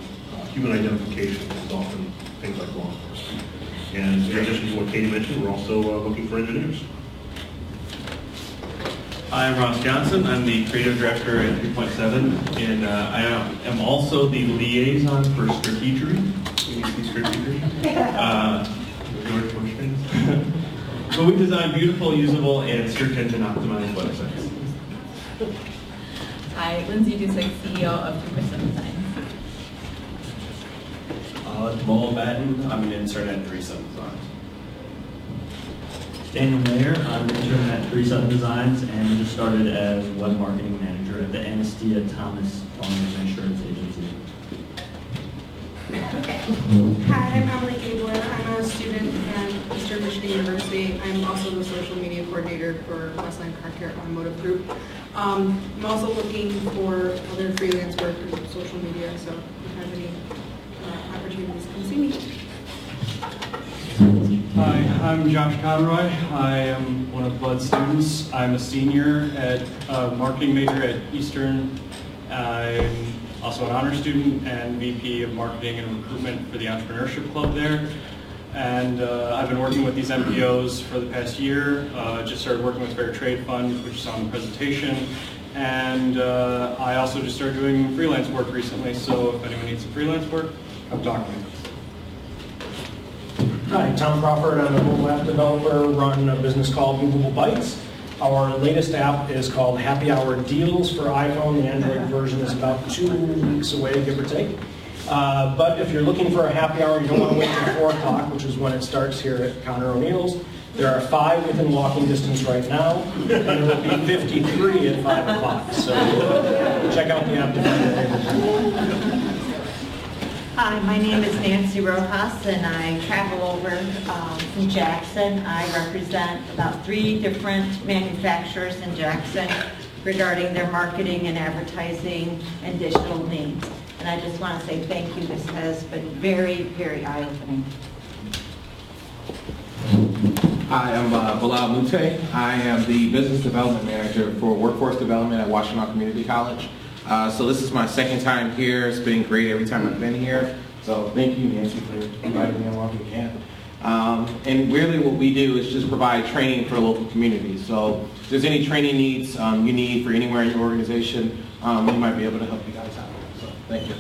human identification, often things like law enforcement. And in addition to what Katie mentioned, we're also looking for engineers. Hi, I'm Ross Johnson. I'm the creative director at 3.7, and I am also the liaison for strategery. Can you see strategery? George Bush things. So we design beautiful, usable, and search engine optimized websites. Hi, Lindsay Dusick, CEO of 3.7 Design. Mo Batten, I'm an intern at 3.7 Designs. Daniel Mayer, I'm an intern at 3.7 Designs and just started as web marketing manager at the Anestia Thomas Farmers Insurance Agency. Hi, I'm Emily Gabler. I'm a student at Eastern Michigan University. I'm also the social media coordinator for Westland Car Care Automotive Group. I'm also looking for other freelance work in social media, so if you have any opportunities, come see me. Hi, I'm Josh Conroy. I am one of Bud's students. I'm a senior at marketing major at Eastern. I'm also an honor student and VP of marketing and recruitment for the entrepreneurship club there. And I've been working with these MPOs for the past year. Just started working with Fair Trade Fund, which is on the presentation. And I also just started doing freelance work recently. So if anyone needs some freelance work, come talk to me. Hi, Tom Crawford. I'm a mobile app developer, run a business called Movable Bytes. Our latest app is called Happy Hour Deals for iPhone. The Android version is about 2 weeks away, give or take. But if you're looking for a happy hour, you don't want to wait till 4 o'clock, which is when it starts here at Conor O'Neill's. There are 5 within walking distance right now, and there will be 53 at 5 o'clock. So check out the app to find that. Hi, my name is Nancy Rojas, and I travel over from Jackson. I represent about 3 different manufacturers in Jackson regarding their marketing and advertising and digital needs. And I just want to say thank you. This has been very, very eye-opening. Hi, I'm Bilal Mute. I am the Business Development Manager for Workforce Development at Washington Community College. So this is my second time here. It's been great every time I've been here. So thank you, Nancy, for inviting me along again. And really what we do is just provide training for local communities. So if there's any training needs you need for anywhere in your organization, we might be able to help you guys out. So thank you.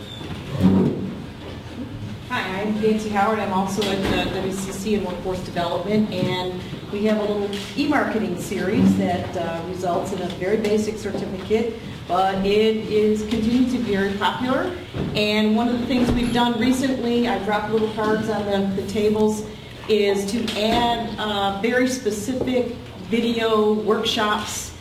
Hi, I'm Nancy Howard. I'm also at the WCC in Workforce Development, and we have a little e-marketing series that results in a very basic certificate, but it is continuing to be very popular. And one of the things we've done recently, I dropped little cards on the tables, is to add very specific video workshops.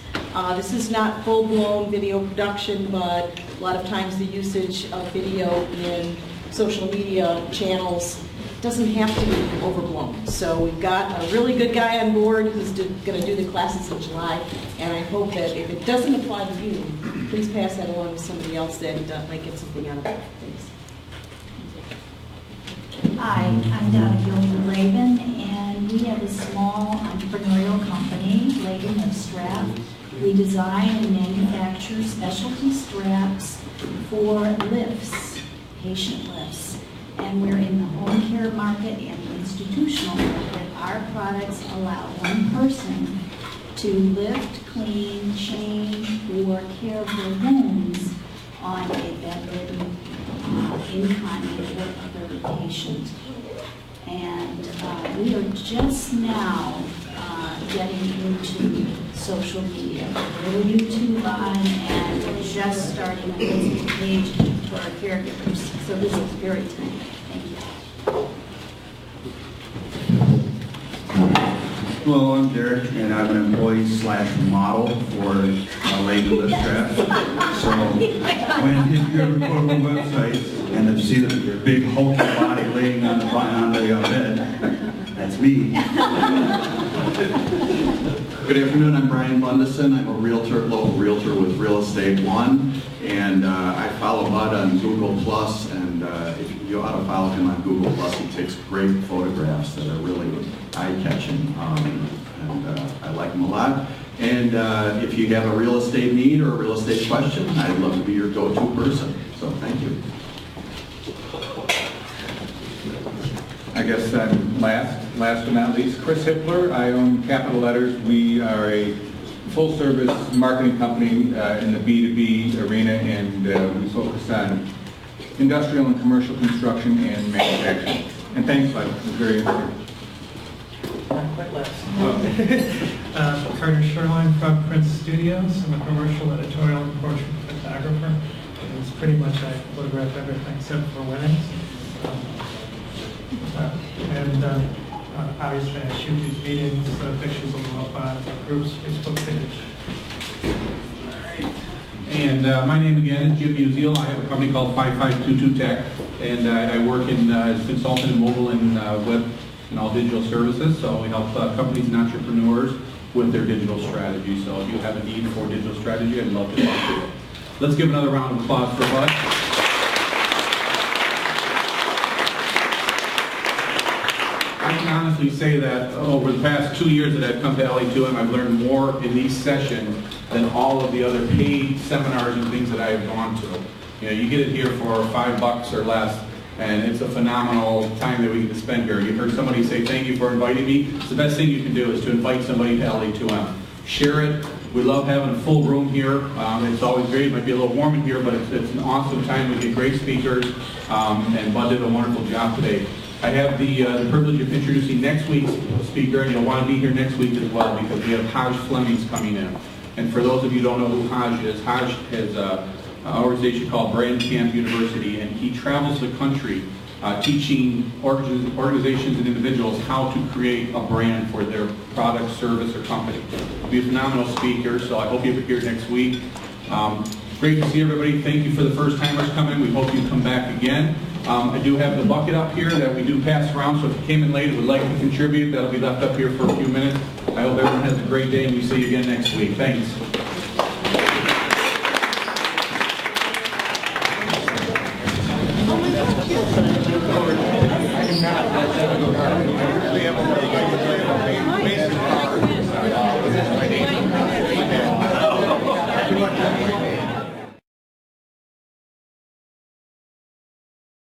This is not full-blown video production, but a lot of times the usage of video in social media channels doesn't have to be overblown. So we've got a really good guy on board who's going to do the classes in July, and I hope that if it doesn't apply to you, please pass that along to somebody else that might get something out of it. Thanks. Hi, I'm Donna Gilman-Raven, and we have a small entrepreneurial company, Latham Strap. We design and manufacture specialty straps for lifts, patient lifts, and we're in the home care market and the institutional market. Our products allow one person to lift, clean, change, or care for wounds on a bedridden, incontinent, or other patient. And we are just now getting into social media. A little YouTube on, and we're just starting a Facebook page for our caregivers. So this is very timely. Thank you. Hello, I'm Derek, and I'm an employee/model for LA2M June. So if you ever go to the website and you see the big hulky body laying on the bed, that's me. Good afternoon, I'm Brian Bundison. I'm a realtor, local realtor with Real Estate One, and I follow Bud on Google Plus, and if you ought to follow him on Google Plus. He takes great photographs that are really eye-catching, and I like him a lot. And if you have a real estate need or a real estate question, I'd love to be your go-to person. So thank you. I guess I'm last but not least, Chris Hippler. I own Capital Letters. We are a full-service marketing company in the B2B arena, and we focus on industrial and commercial construction and manufacturing. And thanks, Bud. It was very interesting. Not quite last. Carter Sherline from Prince Studios. I'm a commercial, editorial, and portrait photographer. And it's pretty much I photograph everything except for weddings. Obviously I shoot these meetings, pictures will go up on the group's Facebook page. And my name again is Jim Musial. I have a company called 5522 Tech, and I work as a consultant in mobile and web and all digital services. So we help companies and entrepreneurs with their digital strategy. So if you have a need for digital strategy, I'd love to talk to you. Let's give another round of applause for Bud. I can honestly say that over the past 2 years that I've come to LA2M, I've learned more in these sessions than all of the other paid seminars and things that I have gone to. You know, you get it here for $5 or less, and it's a phenomenal time that we get to spend here. You heard somebody say thank you for inviting me. It's the best thing you can do is to invite somebody to LA2M. Share it. We love having a full room here. It's always great. It might be a little warm in here, but it's an awesome time. We get great speakers, and Bud did a wonderful job today. I have the privilege of introducing next week's speaker, and you'll want to be here next week as well because we have Haj Fleming's coming in. And for those of you who don't know who Haj is organization called Brand Camp University, and he travels the country teaching organizations and individuals how to create a brand for their product, service, or company. He'll be a phenomenal speaker, so I hope you'll be here next week. Great to see everybody. Thank you for the first timers coming. We hope you come back again. I do have the bucket up here that we do pass around, so if you came in late and would like to contribute, that'll be left up here for a few minutes. I hope everyone has a great day, and we see you again next week. Thanks. I